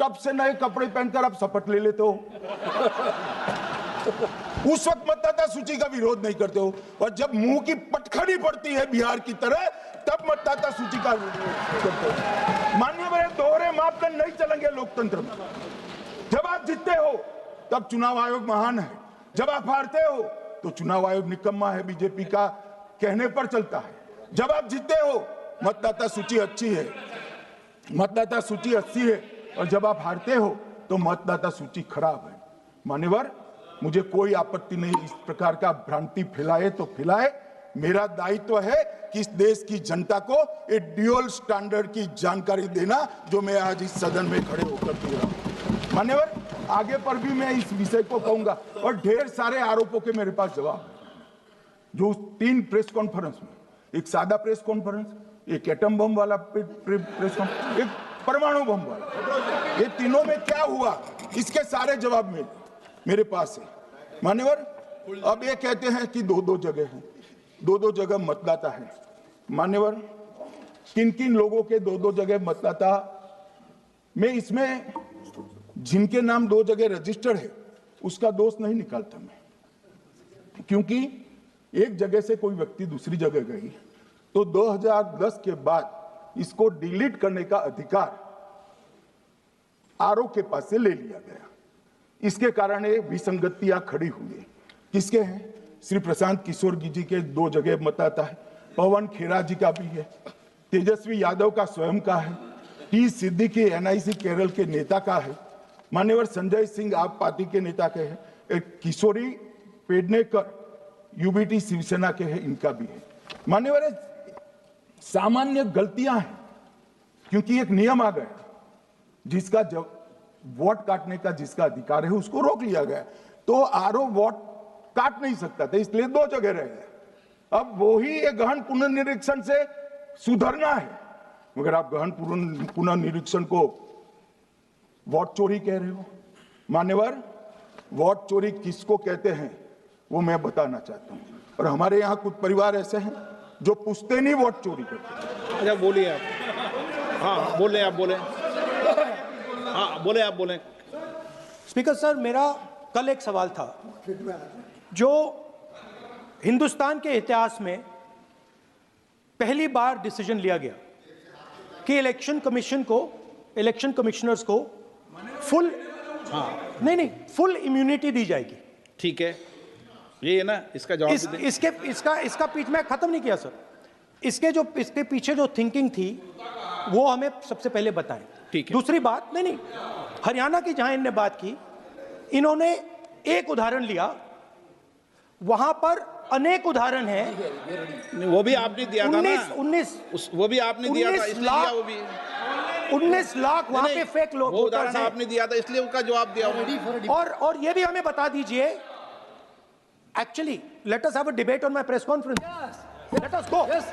तब से नए कपड़े पहनकर आप शपथ ले लेते हो। उस वक्त मतदाता सूची का विरोध नहीं करते हो, और जब मुंह की पटखनी पड़ती है बिहार की तरह, तब मतदाता सूची का विरोध करते हो। माननीय मेरे दोहरे मापदंड नहीं चलेंगे लोकतंत्र में। जब आप जीतते हो तब चुनाव आयोग महान है, जब आप हारते हो तो चुनाव आयोग निकम्मा है, बीजेपी का कहने पर चलता है। जब आप जीतते हो मतदाता सूची अच्छी है, मतदाता सूची अच्छी है, और जब आप हारते हो तो मतदाता सूची खराब है। मान्यवर, मुझे कोई आपत्ति नहीं, इस प्रकार का भ्रांति फैलाए तो फैलाए। मेरा दायित्व है कि इस देश की जनता को एक ड्यूअल स्टैंडर्ड की जानकारी देना, जो मैं आज इस सदन में खड़े होकर दे रहा हूं। मान्यवर, आगे पर भी मैं इस विषय को कहूंगा, और ढेर सारे आरोपों के मेरे पास जवाब है। जो 3 प्रेस कॉन्फ्रेंस में, एक सादा प्रेस कॉन्फ्रेंस, एक एटम बम वाला प्रेस कॉन्फ्रेंस, एक परमाणु बम वाला, ये तीनों में क्या हुआ, इसके सारे जवाब मेरे पास है। मान्यवर, अब ये कहते हैं कि 2-2 जगह है, 2-2 जगह मतदाता है। मान्यवर, किन किन लोगों के 2-2 जगह मतदाता, मैं इसमें जिनके नाम 2 जगह रजिस्टर्ड है उसका दोष नहीं निकालता मैं, क्योंकि एक जगह से कोई व्यक्ति दूसरी जगह गई तो 2010 के बाद इसको डिलीट करने का अधिकार आरओ के पास से ले लिया गया। इसके कारण ये विसंगतियां खड़ी हुई। किसके हैं? श्री प्रशांत किशोर जी के 2 जगह मतदाता है, पवन खेरा जी का भी है, तेजस्वी यादव का स्वयं का है, टी सिद्दीकी एनआईसी केरल के नेता का है, मान्यवर संजय सिंह आप पार्टी के नेता के हैं, एक किशोरी पेडनेकर यूबीटी शिवसेना के हैं, इनका भी है। मान्यवर, सामान्य गलतियां हैं, क्योंकि एक नियम आ गया, जिसका जब वोट काटने का जिसका अधिकार है उसको रोक लिया गया, तो आरओ वोट काट नहीं सकता था, इसलिए 2 जगह रह गए। अब वही एक गहन पुनर्निरीक्षण से सुधरना है, मगर आप गहन पुनर्निरीक्षण को वोट चोरी कह रहे हो। मान्यवर, वोट चोरी किसको कहते हैं वो मैं बताना चाहता हूं, और हमारे यहाँ कुछ परिवार ऐसे हैं जो पूछते नहीं वोट चोरी करते। अच्छा, बोलिए आप। हाँ, बोले आप, बोले। हाँ, बोले आप, बोले। स्पीकर सर, मेरा कल एक सवाल था, जो हिंदुस्तान के इतिहास में पहली बार डिसीजन लिया गया कि इलेक्शन कमीशन को, इलेक्शन कमिश्नर्स को फुल, नहीं फुल इम्यूनिटी दी जाएगी। ठीक है, ये है ना, इसका जवाब इसका पीछे मैं खत्म नहीं किया सर। इसके पीछे जो थिंकिंग थी वो हमें सबसे पहले बताएं। ठीक है। दूसरी बात, नहीं हरियाणा की जहां इन्होंने बात की, इन्होंने एक उदाहरण लिया, वहां पर अनेक उदाहरण हैं। वो भी आपने दिया था ना, 19 वो भी आपने दिया था, इसलिए दिया वो भी। 19 लाख वहां पे फेक लोग, वो उदाहरण आपने दिया था, इसलिए उसका जवाब दिया। और ये भी हमें बता दीजिए, actually let us have a debate on my press conference. Let us go. Yes.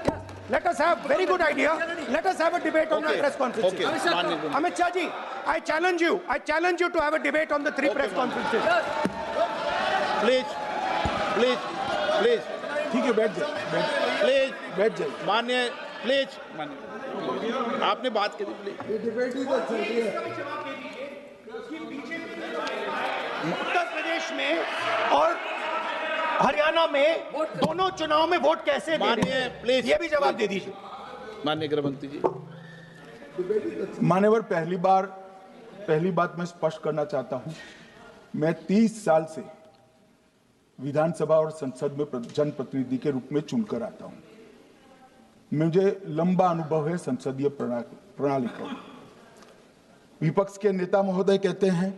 Let us have very good idea. Let us have a debate on my press conferences. Okay. Amit Shah ji, I challenge you. I challenge you to have a debate on the 3 press conferences. Please. ठीक है, बैठ जाए, बैठ जाए। मान्य, please, मान्य, आपने बात करी, प्लीज। उत्तर प्रदेश में और हरियाणा में दोनों चुनाव में वोट कैसे दे रहे हैं? प्लीज, ये भी जवाब दे दीजिए। माननीय गृह मंत्री जी। मान्यवर, पहली बात मैं स्पष्ट करना चाहता हूं, मैं 30 साल से विधानसभा और संसद में जनप्रतिनिधि के रूप में चुनकर आता हूं। मुझे लंबा अनुभव है संसदीय प्रणाली का। विपक्ष के नेता महोदय कहते हैं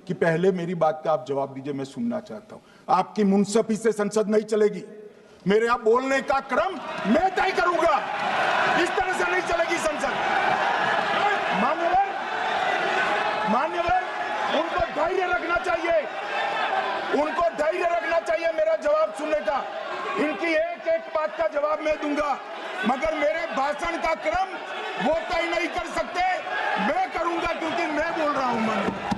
कि पहले मेरी बात का आप जवाब दीजिए, मैं सुनना चाहता हूं। आपकी मुंसफी से संसद नहीं चलेगी, मेरे आप बोलने का क्रम मैं तय करूंगा, इस तरह से नहीं चलेगी संसद। मान्यवर, उनको धैर्य रखना चाहिए, मेरा जवाब सुनने का। इनकी एक बात का जवाब मैं दूंगा, मगर मेरे भाषण का क्रम वो तय नहीं कर सकते, मैं करूंगा, क्योंकि मैं बोल रहा हूं। मान्यवर,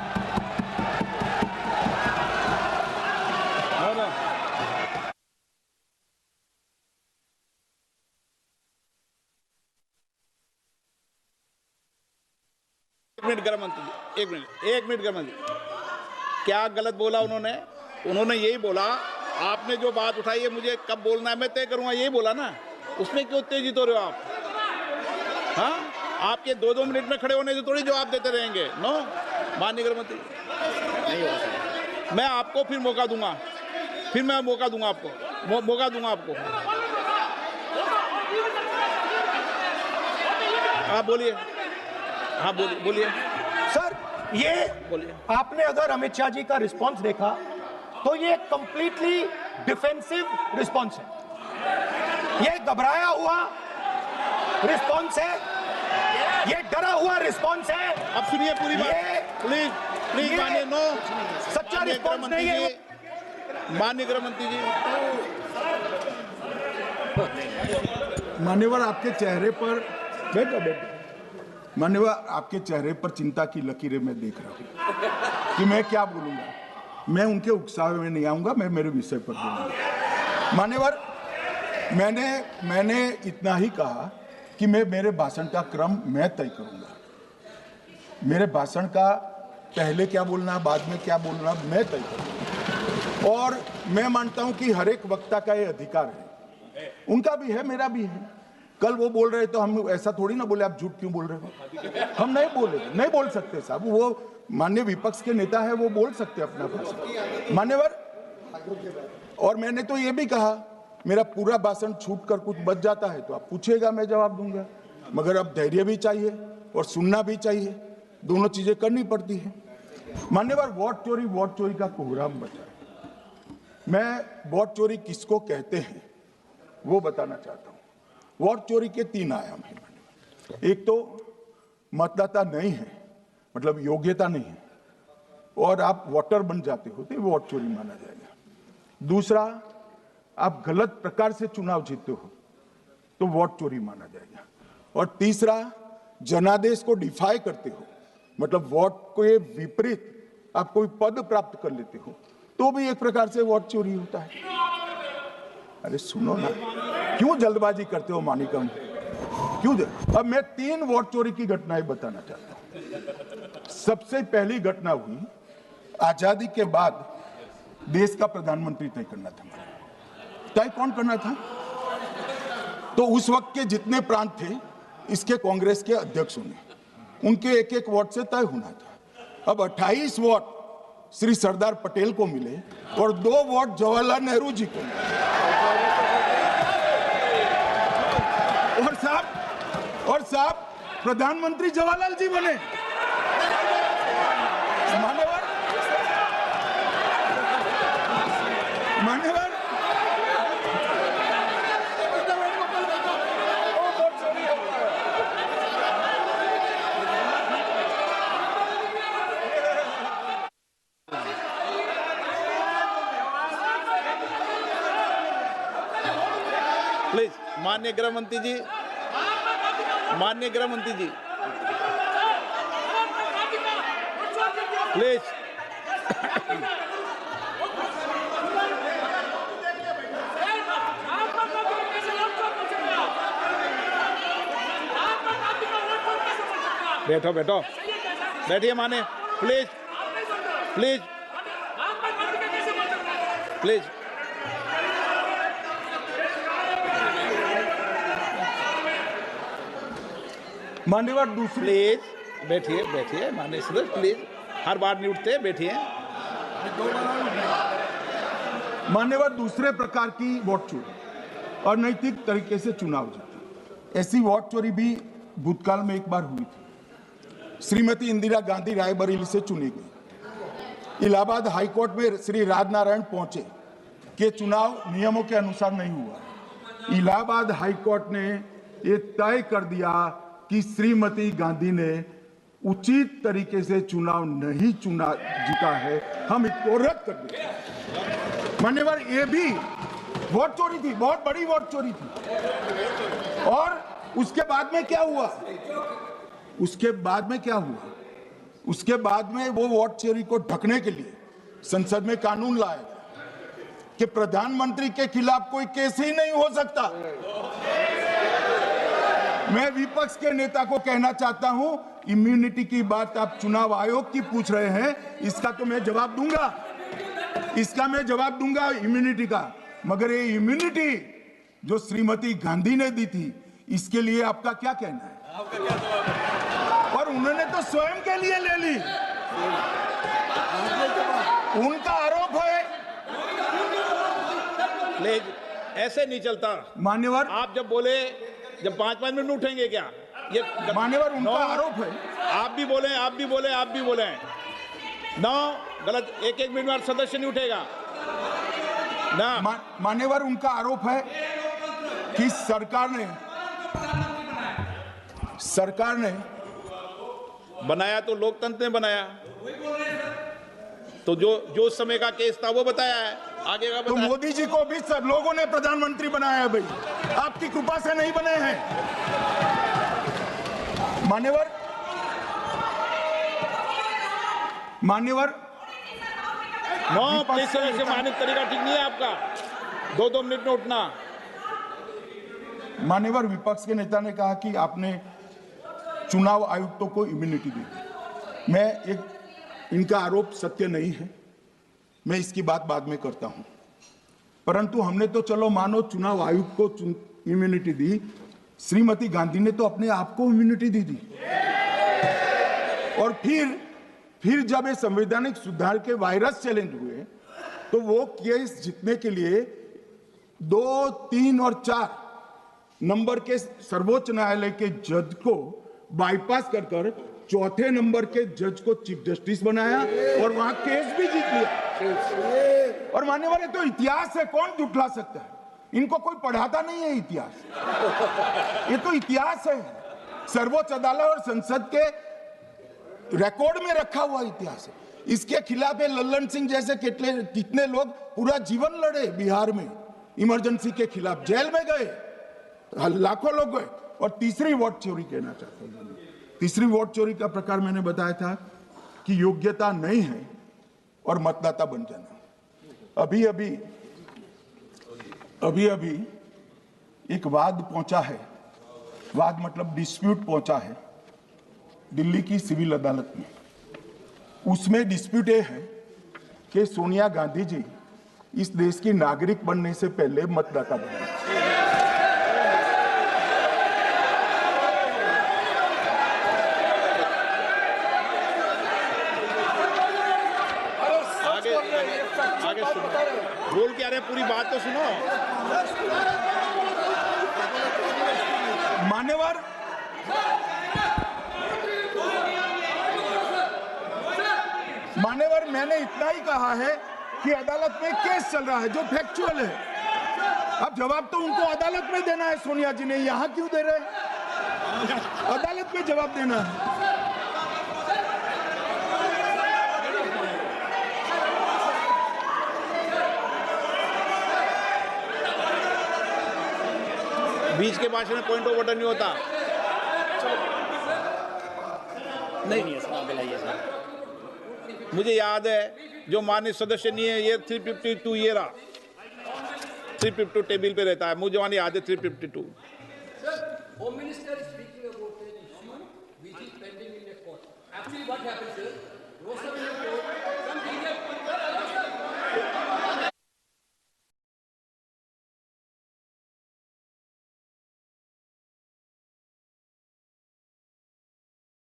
मिनट गृह मंत्री जी, एक मिनट गृह मंत्री, क्या गलत बोला उन्होंने? उन्होंने यही बोला, आपने जो बात उठाई है मुझे कब बोलना है मैं तय करूंगा, यही बोला ना। उसमें क्यों उत्तेजित हो रहे हो आप? हाँ, आपके 2-2 मिनट में खड़े होने से थोड़ी जवाब देते रहेंगे। नो, माननीय गृह मंत्री, नहीं हो सकता। मैं आपको फिर मौका दूंगा, मौका दूंगा आपको। आप बोलिए, हाँ बोलिए सर, ये बोलिए। आपने अगर अमित शाह जी का रिस्पॉन्स देखा तो ये कंप्लीटली डिफेंसिव रिस्पॉन्स है, ये घबराया हुआ रिस्पॉन्स है, ये डरा हुआ रिस्पॉन्स है। अब सुनिए पूरी बात, प्लीज मानिए। नो, सच्चा रिस्पॉन्स नहीं है। माननीय गृह मंत्री जी, मान्यवर आपके चेहरे पर बैठो मान्यवर आपके चेहरे पर चिंता की लकीरें मैं देख रहा हूँ कि मैं क्या बोलूंगा। मैं उनके उकसावे में नहीं आऊंगा, मैं मेरे विषय पर बोलूंगा। मान्यवर, मैंने इतना ही कहा कि मैं मेरे भाषण का क्रम मैं तय करूंगा। मेरे भाषण का पहले क्या बोलना, बाद में क्या बोलना, मैं तय करूंगा। और मैं मानता हूं कि हर एक वक्ता का ये अधिकार है, उनका भी है, मेरा भी है। कल वो बोल रहे तो हम ऐसा थोड़ी ना बोले आप झूठ क्यों बोल रहे हो, हम नहीं बोल सकते साहब। वो माननीय विपक्ष के नेता है, वो बोल सकते अपना भाषण। मान्यवर, और मैंने तो ये भी कहा मेरा पूरा भाषण छूट कर कुछ बच जाता है तो आप पूछेगा, मैं जवाब दूंगा। मगर अब धैर्य भी चाहिए और सुनना भी चाहिए, दोनों चीजें करनी पड़ती है। मान्यवर, वोट चोरी का कोहराम बचा है। मैं वोट चोरी किसको कहते हैं वो बताना चाहता हूं। वोट चोरी के 3 आयाम हैं। एक तो मतदाता नहीं है, मतलब योग्यता नहीं है, और आप वोटर बन जाते हो तो वोट चोरी माना जाएगा। दूसरा, आप गलत प्रकार से चुनाव जीतते हो तो वोट चोरी माना जाएगा। और तीसरा, जनादेश को डिफाई करते हो, मतलब वोट के विपरीत आप कोई पद प्राप्त कर लेते हो तो भी एक प्रकार से वोट चोरी होता है। अरे सुनो ना, क्यों जल्दबाजी करते हो मानिकम, क्यों? अब मैं 3 वोट चोरी की घटनाएं बताना चाहता हूं। सबसे पहली घटना हुई आजादी के बाद, देश का प्रधानमंत्री तय करना था। तय कौन करना था? तो उस वक्त के जितने प्रांत थे इसके कांग्रेस के अध्यक्षों ने, उनके एक वोट से तय होना था। अब 28 वोट श्री सरदार पटेल को मिले और 2 वोट जवाहरलाल नेहरू जी को मिले। और साहब प्रधानमंत्री जवाहरलाल जी बने। मान्यवर, प्लीज माननीय गृह मंत्री जी, प्लीज। बैठो बैठिए माने, प्लीज। मान्यवर, दूसरी, प्लीज बैठिए माने सर, प्लीज, हर बार नहीं उठते, बैठिए। मान्यवर, दूसरे प्रकार की वोट चोरी और नैतिक तरीके से चुनाव जीतना, ऐसी वोट चोरी भी भूतकाल में एक बार हुई थी। श्रीमती इंदिरा गांधी रायबरेली से चुनी गई। इलाहाबाद हाईकोर्ट में श्री राजनारायण पहुंचे कि चुनाव नियमों के अनुसार नहीं हुआ। इलाहाबाद हाईकोर्ट ने ये तय कर दिया कि श्रीमती गांधी ने उचित तरीके से चुनाव नहीं जीता है, हम इसको रद्द कर दें। मान्यवर, ये भी वोट चोरी थी, बहुत बड़ी वोट चोरी थी। और उसके बाद में क्या हुआ? उसके बाद में वो वोट चोरी को ढकने के लिए संसद में कानून लाया कि प्रधानमंत्री के खिलाफ कोई केस ही नहीं हो सकता। मैं विपक्ष के नेता को कहना चाहता हूं, इम्यूनिटी की बात आप चुनाव आयोग की पूछ रहे हैं, इसका तो मैं जवाब दूंगा, इम्यूनिटी का। मगर ये इम्यूनिटी जो श्रीमती गांधी ने दी थी, इसके लिए आपका क्या कहना है? और उन्होंने तो स्वयं के लिए ले ली। उनका आरोप है। ऐसे नहीं चलता मान्यवर, आप जब बोले, जब 5-5 मिनट उठेंगे क्या? ये मान्यवर, उनका आरोप है। आप भी बोले नौ गलत। 1-1 मिनट में सदस्य नहीं उठेगा ना। मान्यवर, उनका आरोप है कि सरकार ने बनाया तो लोकतंत्र ने बनाया, तो जो समय का केस था वो बताया है, आगे का तो बताया। माननीय मोदी जी को भी सब लोगों ने प्रधानमंत्री बनाया है भाई, आपकी कृपा से नहीं बने हैं। मान्यवर, नो प्लीज सर, ऐसे माननीय तरीका ठीक नहीं है आपका, 2-2 मिनट में उठना। मान्यवर, विपक्ष के नेता ने कहा कि आपने चुनाव आयुक्तों को इम्यूनिटी दी। इनका आरोप सत्य नहीं है, मैं इसकी बात बाद में करता हूं। परंतु हमने तो चलो मानो चुनाव आयुक्त को इम्यूनिटी दी, श्रीमती गांधी ने तो अपने आप को इम्यूनिटी दी। और फिर जब ये संवैधानिक सुधार के वायरस चैलेंज हुए, तो वो केस जीतने के लिए 2, 3 और 4 नंबर के सर्वोच्च न्यायालय के जज को बाईपास कर चौथे नंबर के जज को चीफ जस्टिस बनाया और वहां केस भी जीत लिया। और मान्यवर, ये तो इतिहास है, कौन झुठला सकता है? इनको कोई पढ़ाता नहीं है इतिहास, ये तो इतिहास है, सर्वोच्च अदालत और संसद के रिकॉर्ड में रखा हुआ इतिहास है। इसके खिलाफ लल्लन सिंह जैसे कितने लोग पूरा जीवन लड़े बिहार में, इमरजेंसी के खिलाफ जेल में गए, लाखों लोग गए। और तीसरी वोट चोरी कहना चाहता हूं, तीसरी वोट चोरी का प्रकार मैंने बताया था कि योग्यता नहीं है और मतदाता बन जाना। अभी एक वाद पहुंचा है, वाद मतलब डिस्प्यूट पहुंचा है दिल्ली की सिविल अदालत में। उसमें डिस्प्यूट ये है कि सोनिया गांधी जी इस देश की नागरिक बनने से पहले मतदाता बने। आगे सुनो, बोल क्या रहे, पूरी बात तो सुनो। मान्यवर, मैंने इतना ही कहा है कि अदालत में केस चल रहा है जो फैक्चुअल है। अब जवाब तो उनको अदालत में देना है, सोनिया जी ने यहां क्यों दे रहे हैं? अदालत में जवाब देना है। बीच के भाषण में पॉइंट ऑफ ऑर्डर नहीं होता। नहीं, मुझे याद है जो माननीय सदस्य नहीं है, ये 352 ये रहा, 352 टेबल पे रहता है, मुझे वहां याद है 352। Home Minister is speaking about an issue which is pending in the court. Actually, what happens is, Rosaville court